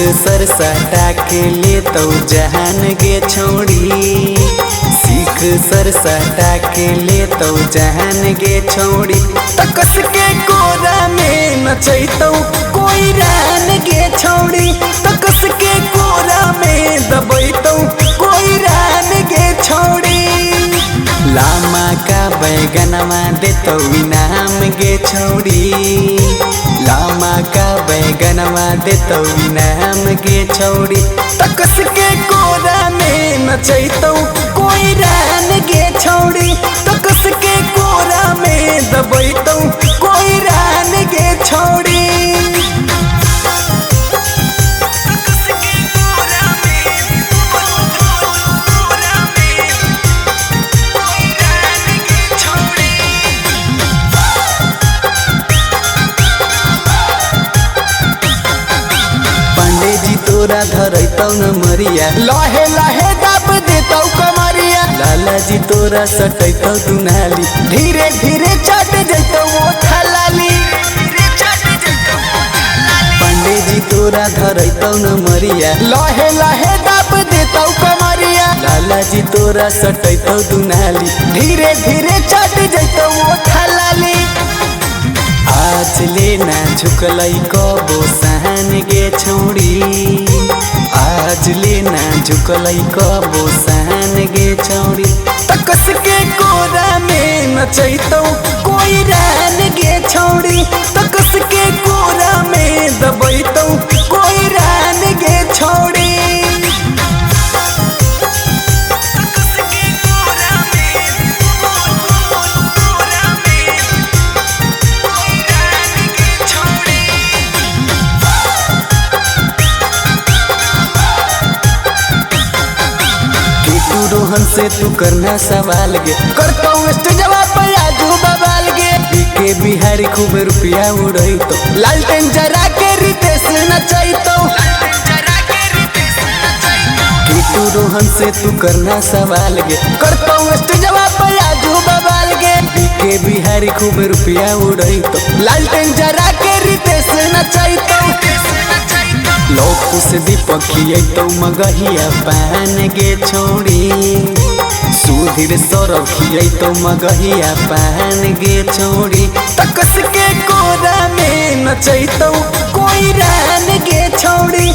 सर सटा के ले तो जहान गे छोड़ी, सीख सर सटा के ले तो जहान गे छोड़ी। तकस के कोरा में नचैतौ कोई रान गे छोड़ी, तकस के कोरा में दबैतौ कोई रान गे छोड़ी। लामा का बैगनमा देतौ इनाम गे छोड़ी, लामा का बैगनमा देतौ इनाम गे छोड़ी। तकस के कोरा में नचैतौ कोई रान गे छोड़ी, तकस के कोरा में दबैतौ कोई रान गे छोड़ी। तोरा धरैतौ न मरिया, लहे लहे दाब देतौ कमरिया। लालाजी तोरा सटैतौ दुनाली, धीरे धीरे चट जैतौ ओठा लाली। पंडेजी तोरा धरैतौ न मरिया, लहे लहे दाब देतौ कमरिया। लालाजी तोरा सटैतौ दुनाली, धीरे धीरे चट जैतौ ओठा लाली। आज लेना झुकलै कबो सहन गे छोड़ी, आज लेना झुकलै कबो सहन गे छोड़ी। तकस के कोरा में नचैतौ कोई रान गे छोड़ी, तकस के कोरा में दबैतौ कोई रान गे छोड़ी। रोहन से तू करना सवाल गे, करतौ स्टेजवा पे आजू बवाल गे। बीके बिहारी खूब रुपया उड़ैतौ, लालटेन जरा के रितेश नचैतौ। कीटू रोहन से तू करना सवाल गे, करतौ स्टेजवा पे आजू बवाल गे। बीके बिहारी खूब रुपया उड़ैतौ, लालटेन जरा के रितेश नचैतौ। लोकू से दीपक खियैतौ मगहिया पान गे छोड़ी, सुधीर सौरभ खियैतौ मगहिया पान गे छोड़ी। तकस के कोरा में नचैतौ कोई रान गे छोड़ी।